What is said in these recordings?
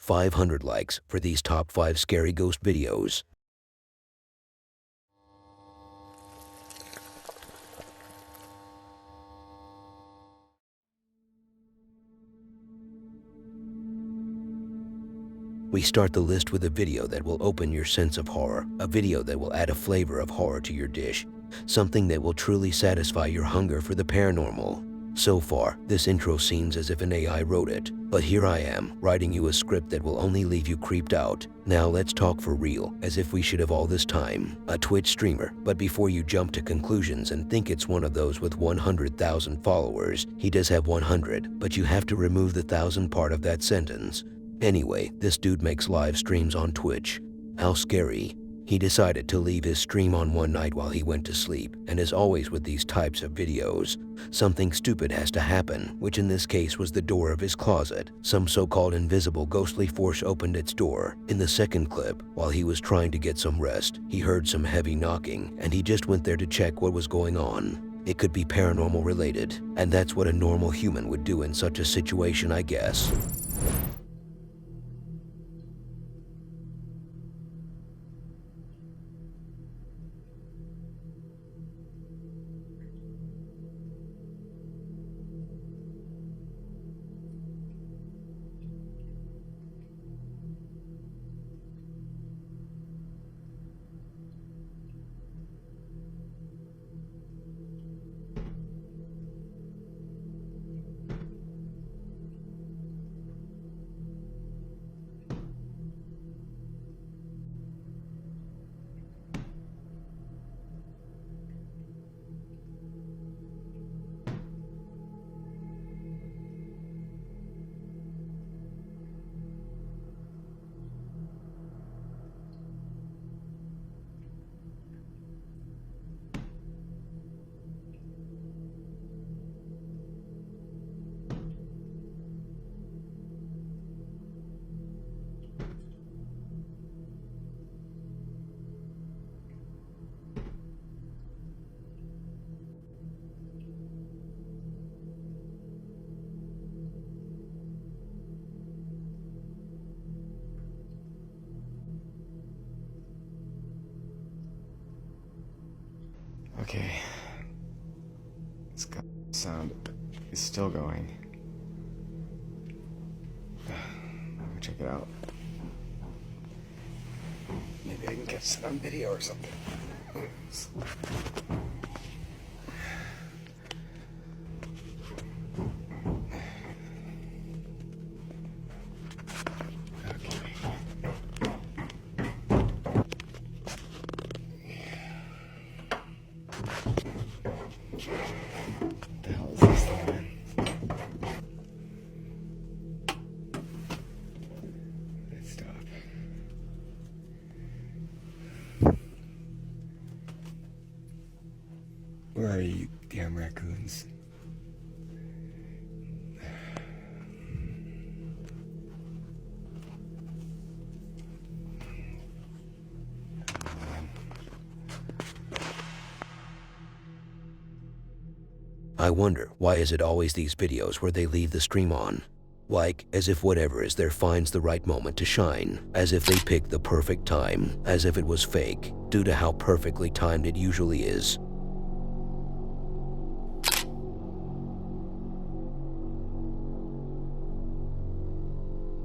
500 likes for these top 5 scary ghost videos. We start the list with a video that will open your sense of horror, a video that will add a flavor of horror to your dish, something that will truly satisfy your hunger for the paranormal. So far, this intro seems as if an AI wrote it, but here I am, writing you a script that will only leave you creeped out. Now let's talk for real, as if we should have all this time. A Twitch streamer, but before you jump to conclusions and think it's one of those with 100,000 followers, he does have 100, but you have to remove the 1,000 part of that sentence. Anyway, this dude makes live streams on Twitch. How scary. He decided to leave his stream on one night while he went to sleep, and as always with these types of videos, something stupid has to happen, which in this case was the door of his closet. Some so-called invisible ghostly force opened its door. In the second clip, while he was trying to get some rest, he heard some heavy knocking, and he just went there to check what was going on. It could be paranormal related, and that's what a normal human would do in such a situation, I guess. Okay. Sound is still going. Let me check it out. Maybe I can catch it on video or something. Where are you, damn raccoons? I wonder, why is it always these videos where they leave the stream on? Like, as if whatever is there finds the right moment to shine, as if they picked the perfect time, as if it was fake, due to how perfectly timed it usually is.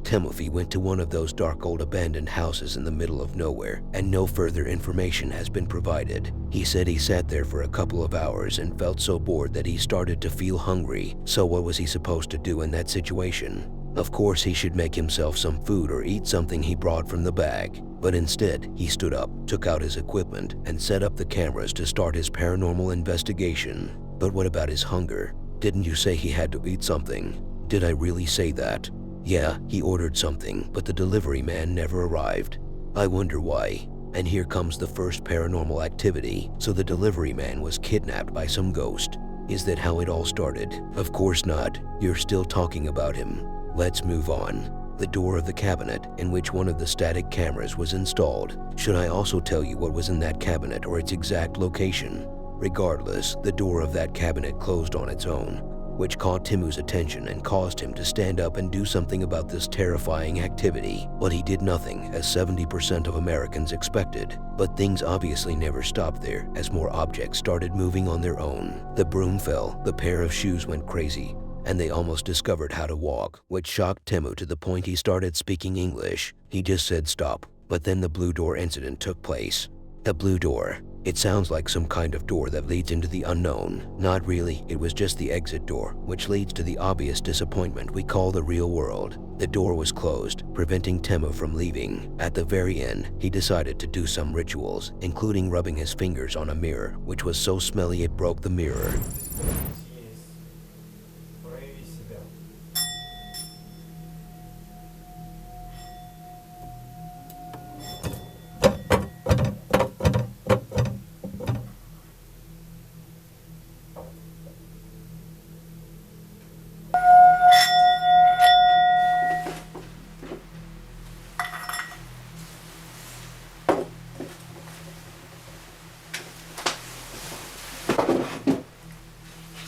Timothy went to one of those dark old abandoned houses in the middle of nowhere, and no further information has been provided. He said he sat there for a couple of hours and felt so bored that he started to feel hungry. So what was he supposed to do in that situation? Of course, he should make himself some food or eat something he brought from the bag. But instead, he stood up, took out his equipment, and set up the cameras to start his paranormal investigation. But what about his hunger? Didn't you say he had to eat something? Did I really say that? Yeah, he ordered something, but the delivery man never arrived. I wonder why. And here comes the first paranormal activity. So the delivery man was kidnapped by some ghost. Is that how it all started? Of course not. You're still talking about him. Let's move on. The door of the cabinet in which one of the static cameras was installed. Should I also tell you what was in that cabinet or its exact location? Regardless, the door of that cabinet closed on its own. which caught Timu's attention and caused him to stand up and do something about this terrifying activity. But he did nothing, as 70% of Americans expected. But things obviously never stopped there, as more objects started moving on their own. The broom fell, the pair of shoes went crazy, and they almost discovered how to walk, which shocked Timu to the point he started speaking English. He just said stop, but then the blue door incident took place. The blue door. It sounds like some kind of door that leads into the unknown. Not really, it was just the exit door, which leads to the obvious disappointment we call the real world. The door was closed, preventing Temu from leaving. At the very end, he decided to do some rituals, including rubbing his fingers on a mirror, which was so smelly it broke the mirror.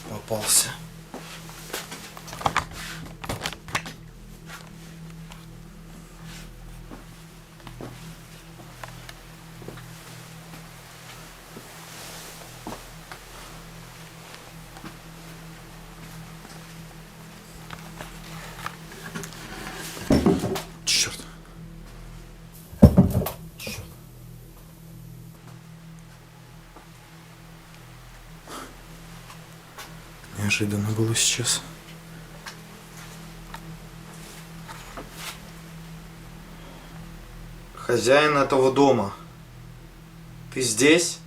Попался. Черт. Черт. Неожиданно было сейчас. Хозяин этого дома, ты здесь?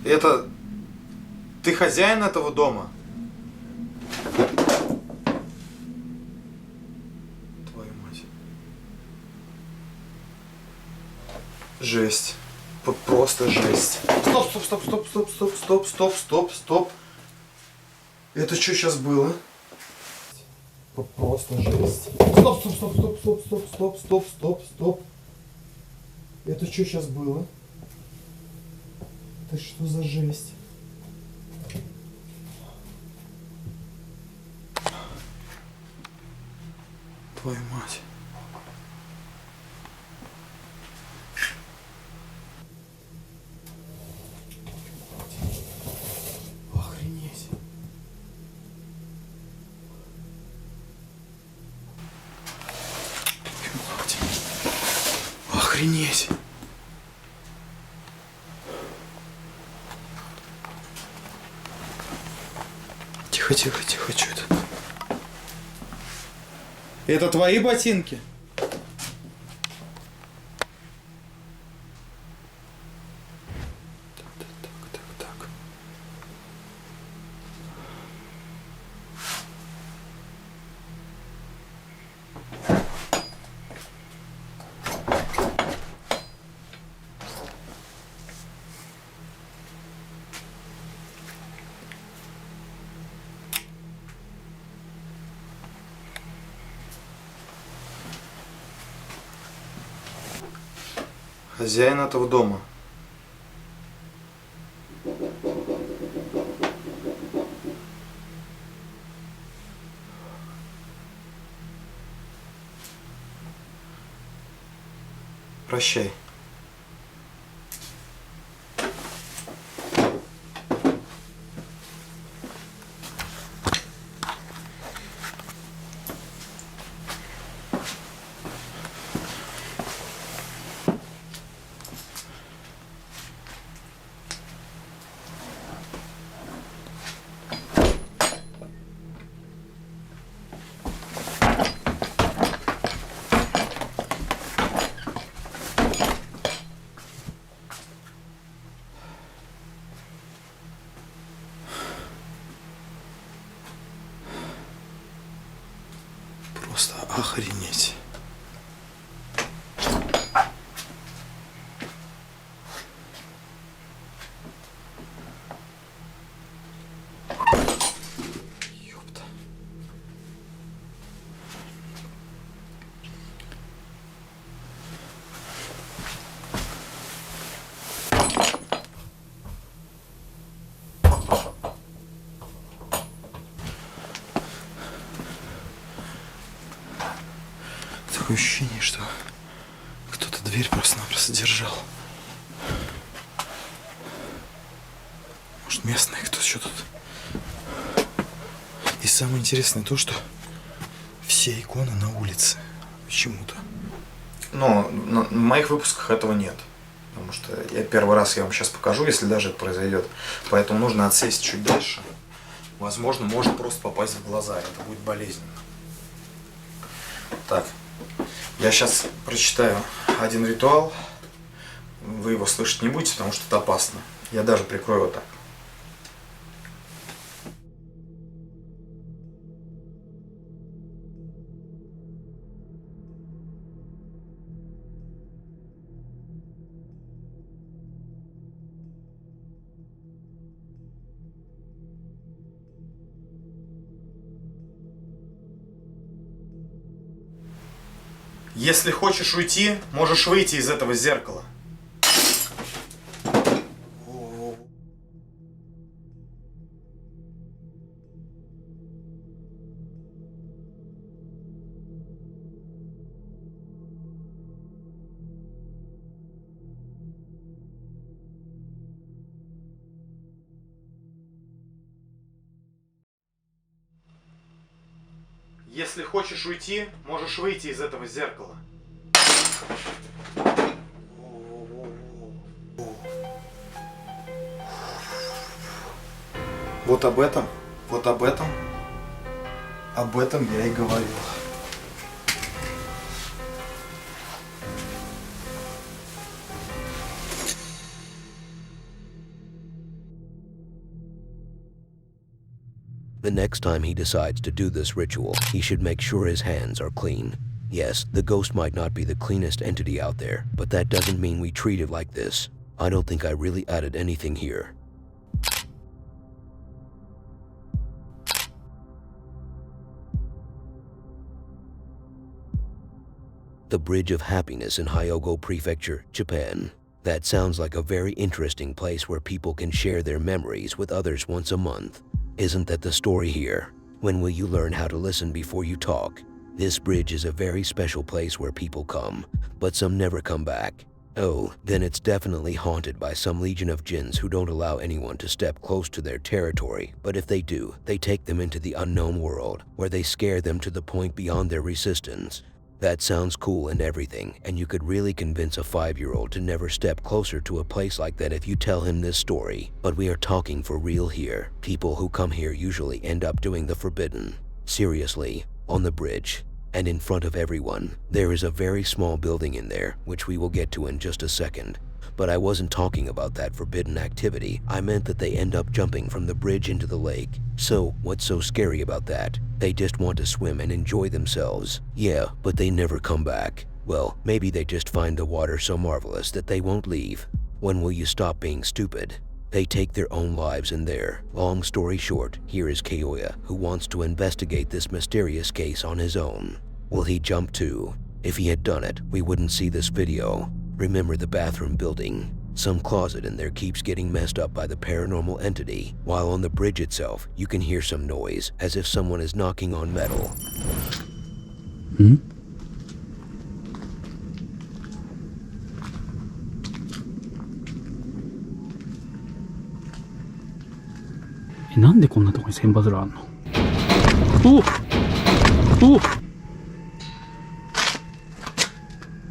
Это... Ты хозяин этого дома? Твою мать. Жесть. Просто жесть. Стоп, стоп, стоп, стоп, стоп, стоп, стоп, стоп, стоп, стоп. Это что сейчас было? Просто жесть. Стоп, стоп, стоп, стоп, стоп, стоп, стоп, стоп, стоп, стоп. Это что сейчас было? Это что за жесть? Твою мать. Охренеть. Охренеть. Тихо, тихо, тихо, что это? Это твои ботинки? Так. Хозяин этого дома. Прощай. Охренеть. Ёпта. Такое ощущение, что кто-то дверь просто-напросто держал. Может, местные, кто еще тут. И самое интересное то, что все иконы на улице. Почему-то. Но в моих выпусках этого нет. Потому что я первый раз я вам сейчас покажу, если даже это произойдет. Поэтому нужно отсесть чуть дальше. Возможно, может просто попасть в глаза. Это будет болезненно. Так. Я сейчас прочитаю один ритуал. Вы его слышать не будете, потому что это опасно. Я даже прикрою вот так. Если хочешь уйти, можешь выйти из этого зеркала. Если хочешь уйти, можешь выйти из этого зеркала. Вот об этом я и говорил. The next time he decides to do this ritual, he should make sure his hands are clean. Yes, the ghost might not be the cleanest entity out there, but that doesn't mean we treat it like this. I don't think I really added anything here. The Bridge of Happiness in Hyogo Prefecture, Japan. That sounds like a very interesting place where people can share their memories with others once a month. Isn't that the story here? When will you learn how to listen before you talk? This bridge is a very special place where people come, but some never come back. Oh, then it's definitely haunted by some legion of jinns who don't allow anyone to step close to their territory, but if they do, they take them into the unknown world, where they scare them to the point beyond their resistance. That sounds cool and everything, and you could really convince a 5-year-old to never step closer to a place like that if you tell him this story. But we are talking for real here. People who come here usually end up doing the forbidden. Seriously, on the bridge, and in front of everyone, there is a very small building in there, which we will get to in just a second. But I wasn't talking about that forbidden activity. I meant that they end up jumping from the bridge into the lake. So, what's so scary about that? They just want to swim and enjoy themselves. Yeah, but they never come back. Well, maybe they just find the water so marvelous that they won't leave. When will you stop being stupid? They take their own lives in there. Long story short, here is Keoya, who wants to investigate this mysterious case on his own. Will he jump too? If he had done it, we wouldn't see this video. Remember the bathroom building? Some closet in there keeps getting messed up by the paranormal entity, while on the bridge itself, you can hear some noise, as if someone is knocking on metal.なんでこんなとこに千羽鶴あんの？おお！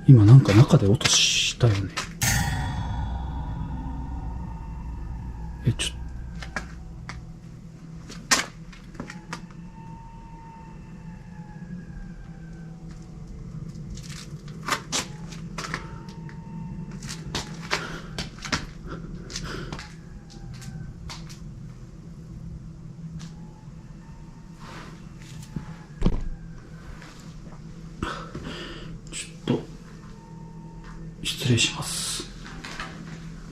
今なんか中で音したよね。ちょっと。失礼します。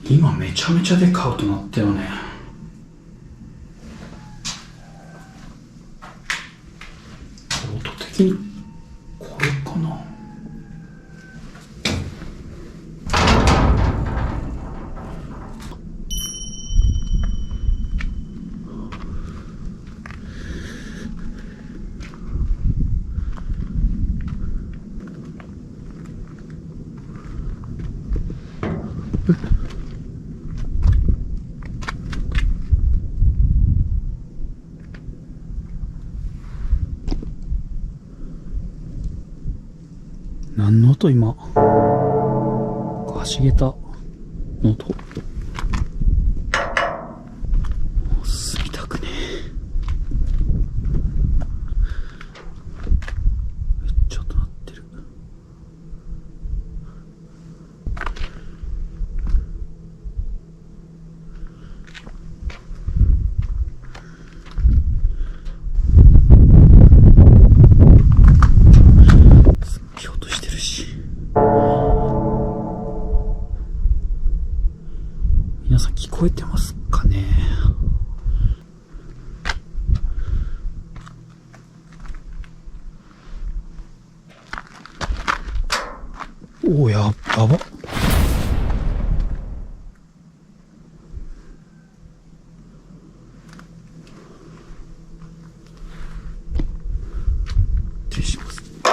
今めちゃめちゃでかい音鳴ったよね。音的にこれかな。何の音今。橋桁の音。住みたくねえ。めっちゃ音鳴ってる。すっげえ音してるし。皆さん聞こえてますかね。おお、やば。失礼します。ち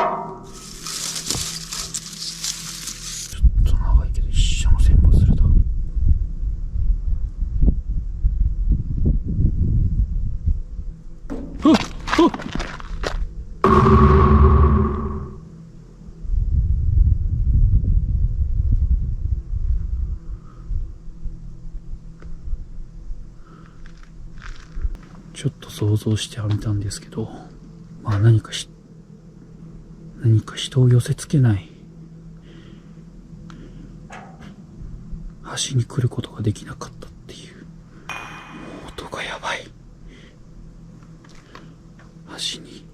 ょっと長いけど一緒の線もするだ。ちょっと想像してみたんですけど、まあ何か人を寄せつけない橋に来ることができなかったっていう。音がやばい。橋に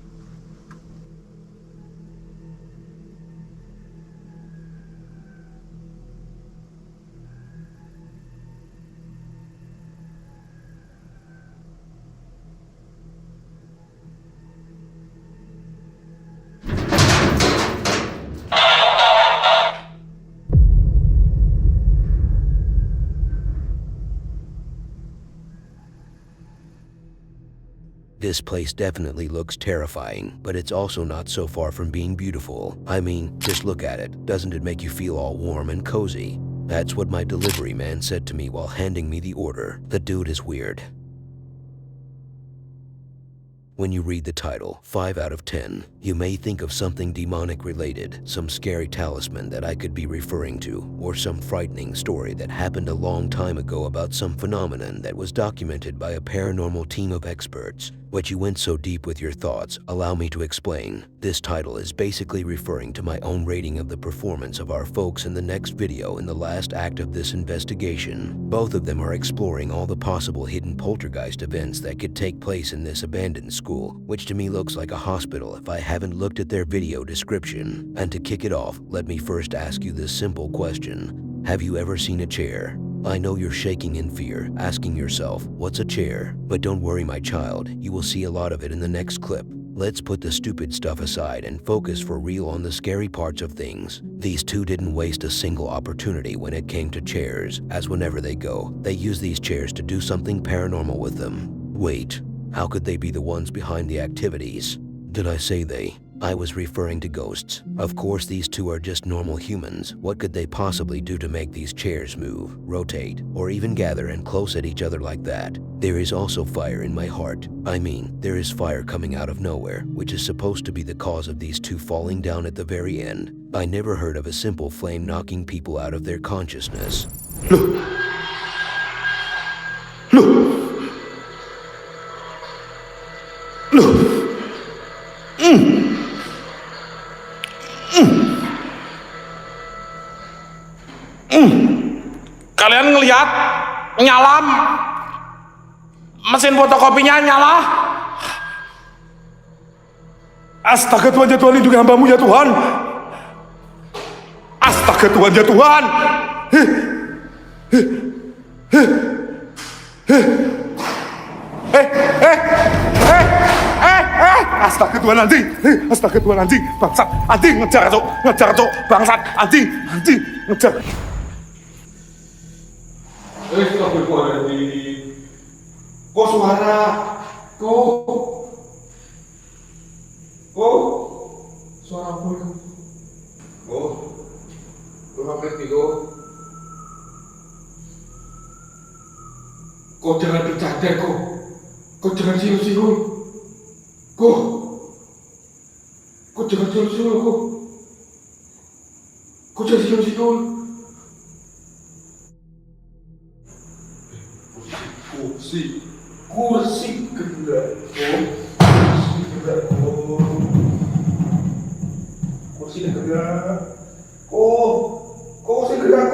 This place definitely looks terrifying, but it's also not so far from being beautiful. I mean, just look at it. Doesn't it make you feel all warm and cozy? That's what my delivery man said to me while handing me the order. The dude is weird. When you read the title, 5 out of 10, you may think of something demonic related, some scary talisman that I could be referring to, or some frightening story that happened a long time ago about some phenomenon that was documented by a paranormal team of experts. But you went so deep with your thoughts, allow me to explain. This title is basically referring to my own rating of the performance of our folks in the next video in the last act of this investigation. Both of them are exploring all the possible hidden poltergeist events that could take place in this abandoned school, which to me looks like a hospital if I haven't looked at their video description. And to kick it off, let me first ask you this simple question. Have you ever seen a chair? I know you're shaking in fear, asking yourself, what's a chair? But don't worry, my child, you will see a lot of it in the next clip. Let's put the stupid stuff aside and focus for real on the scary parts of things. These two didn't waste a single opportunity when it came to chairs, as whenever they go, they use these chairs to do something paranormal with them. Wait, how could they be the ones behind the activities? Did I say they? I was referring to ghosts. Of course, these two are just normal humans. What could they possibly do to make these chairs move, rotate, or even gather and close at each other like that? There is also fire in my heart. I mean, there is fire coming out of nowhere, which is supposed to be the cause of these two falling down at the very end. I never heard of a simple flame knocking people out of their consciousness. Look! Kalian ngelihat nyala mesin fotokopinya nyala. Astaga Tuhan, ya Tuhan, lindungi hambamu ya Tuhan. Astaga Astaga Tuhan ya Tuhan. Astaga Tuhan anjing. Astaga Tuhan anjing. Bangsat anjing ngejar cok. Bangsat anjing ngejar. Kok suara? Suara apa itu? Lu ngapain nih kok jangan bercanda kok jangan siul-siul kok jangan siul-siul kok jangan siul-siul kursi gerak kursi gerak kursi gerak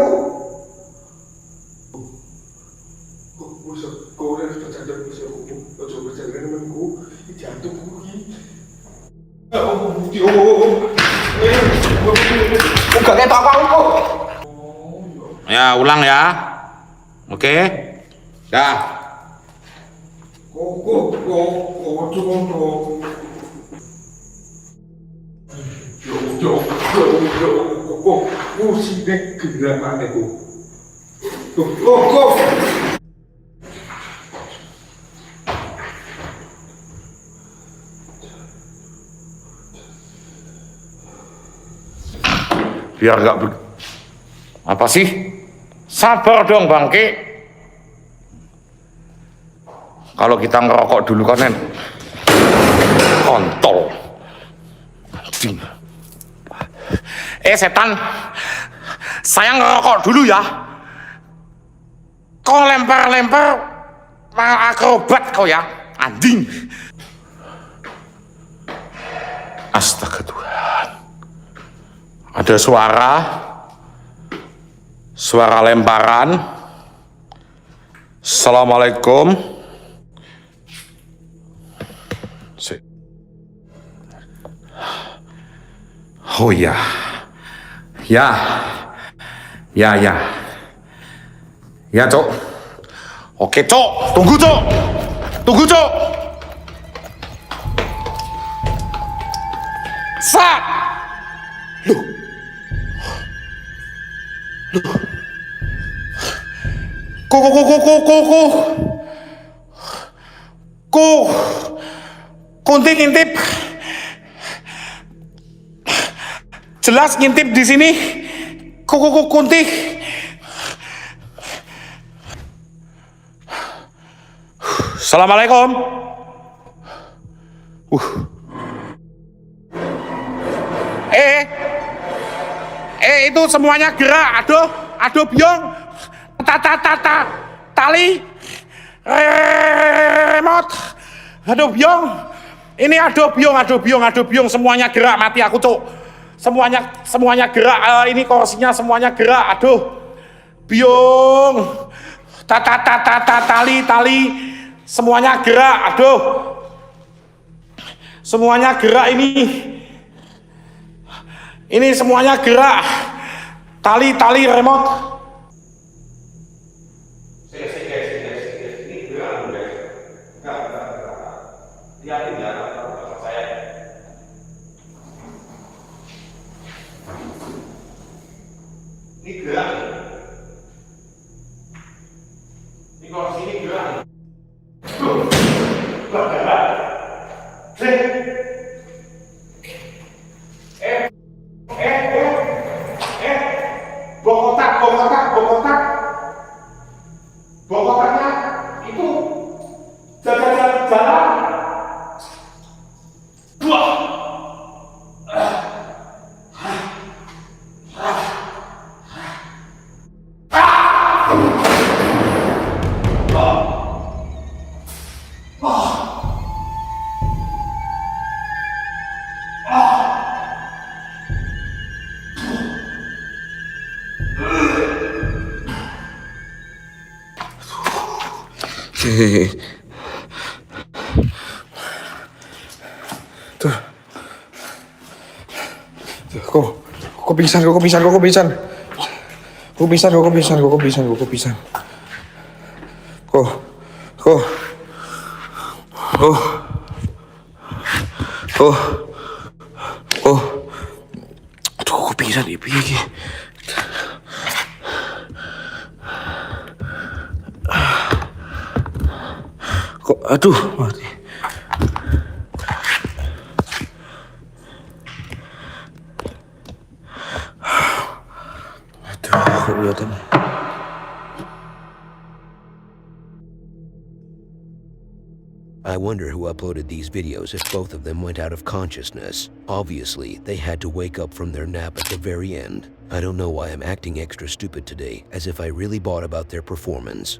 kau harus bercanda denganku jantungku bukan itu apa aku ya ulang ya oke dah kursi gerak aku biar nggak apa sih sabar dong bangke kalau kita ngerokok dulu kan kontol setan saya ngerokok dulu ya kau lempar akrobat kau ya anjing. Astaga Tuhan, ada suara lemparan. Assalamualaikum. Oh ya cok. Oke cok, tunggu cok. Sat. Loh. Kunti ngintip. Jelas ngintip di sini. Kunti. Assalamualaikum. Itu semuanya gerak. Aduh biong. Tali remote. Aduh biong. Ini aduh biong semuanya gerak, mati aku cok. Semuanya gerak. Ini kursinya semuanya gerak. Aduh biong. Tali semuanya gerak. Aduh semuanya gerak ini semuanya gerak. Tali remote. Ini gerak guys. Enggak. Lihatin ya saya. Ini gerak. Ini kursi ini gerak. Gerak. Bokotaknya itu jalan. Tuh. Kok pingsan. Gue kepisan. Aduh, gue pingsan di piye. Kok, aduh, mati. Aduh, kok kelihatan. I wonder who uploaded these videos if both of them went out of consciousness. Obviously, they had to wake up from their nap at the very end. I don't know why I'm acting extra stupid today, as if I really bought about their performance.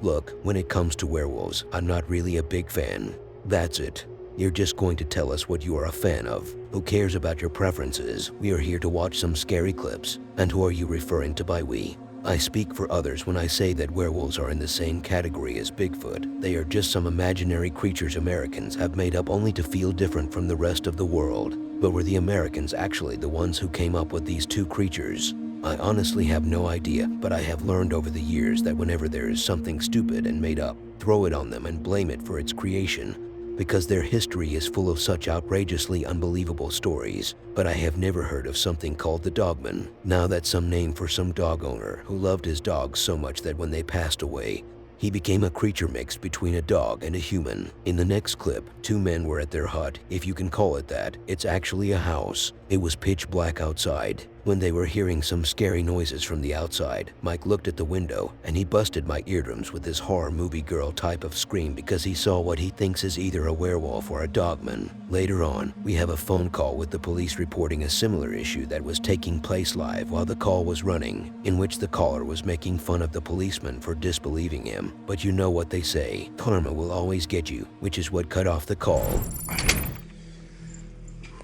Look, when it comes to werewolves, I'm not really a big fan. That's it. You're just going to tell us what you are a fan of. Who cares about your preferences? We are here to watch some scary clips. And who are you referring to by we? I speak for others when I say that werewolves are in the same category as Bigfoot. They are just some imaginary creatures Americans have made up only to feel different from the rest of the world. But were the Americans actually the ones who came up with these two creatures? I honestly have no idea, but I have learned over the years that whenever there is something stupid and made up, throw it on them and blame it for its creation, because their history is full of such outrageously unbelievable stories. But I have never heard of something called the dogman. Now that's some name for some dog owner who loved his dogs so much that when they passed away, he became a creature mixed between a dog and a human. In the next clip, two men were at their hut, if you can call it that. It's actually a house. It was pitch black outside. When they were hearing some scary noises from the outside, Mike looked at the window and he busted my eardrums with his horror movie girl type of scream because he saw what he thinks is either a werewolf or a dogman. Later on, we have a phone call with the police reporting a similar issue that was taking place live while the call was running, in which the caller was making fun of the policeman for disbelieving him. But you know what they say, karma will always get you, which is what cut off the call.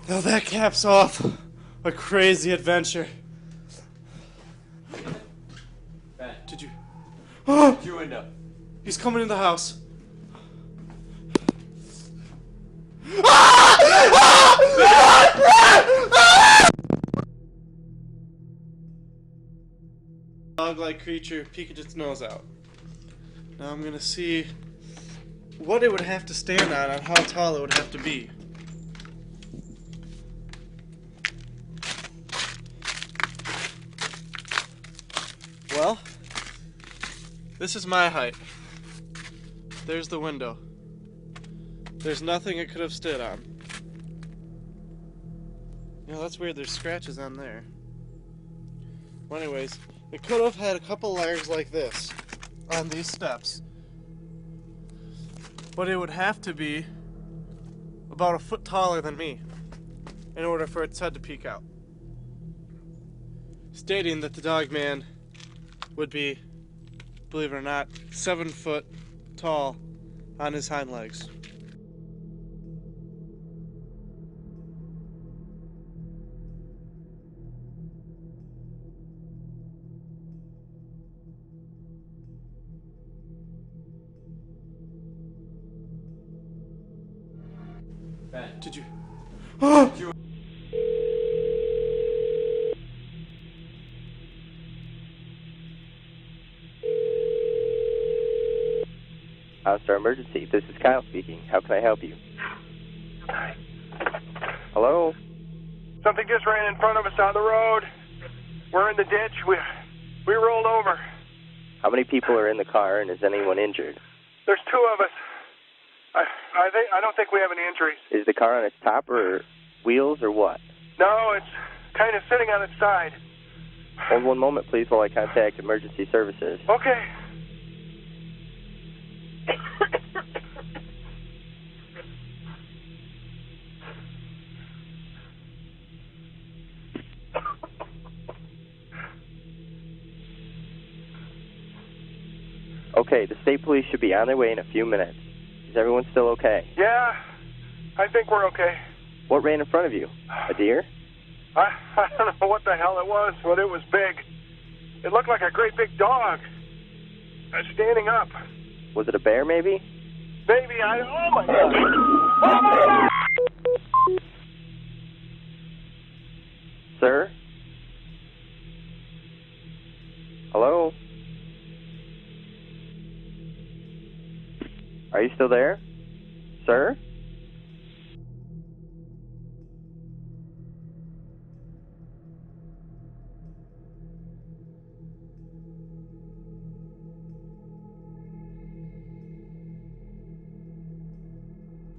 Now that caps off a crazy adventure. Ben, Did you? it's your window. He's coming in the house. Dog-like creature peeked its nose out. Now I'm gonna see what it would have to stand on how tall it would have to be. Well, this is my height. There's the window. There's nothing it could have stood on. You know, that's weird, there's scratches on there. Well, anyways, it could have had a couple layers like this on these steps. But it would have to be about a foot taller than me in order for its head to peek out. Stating that the dogman would be, believe it or not, 7 foot tall on his hind legs. Ben, Did you? it's your Star Emergency. This is Kyle speaking. How can I help you? Hello? Something just ran in front of us on the road. We're in the ditch. We rolled over. How many people are in the car, and is anyone injured? There's 2 of us. I don't think we have any injuries. Is the car on its top or wheels or what? No, it's kind of sitting on its side. Hold one moment, please, while I contact emergency services. Okay. Okay, the state police should be on their way in a few minutes. Is everyone still okay? Yeah, I think we're okay. What ran in front of you? A deer? I don't know what the hell it was, but it was big. It looked like a great big dog. Standing up. Was it a bear, maybe? Baby, oh my god. Oh my god! Sir? Hello? Are you still there? Sir?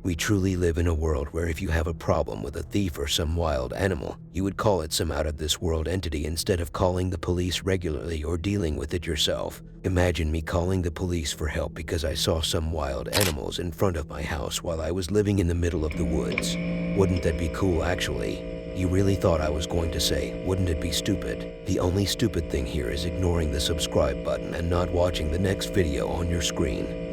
We truly live in a world where if you have a problem with a thief or some wild animal, you would call it some out-of-this-world entity instead of calling the police regularly or dealing with it yourself. Imagine me calling the police for help because I saw some wild animals in front of my house while I was living in the middle of the woods. Wouldn't that be cool, actually? You really thought I was going to say, wouldn't it be stupid? The only stupid thing here is ignoring the subscribe button and not watching the next video on your screen.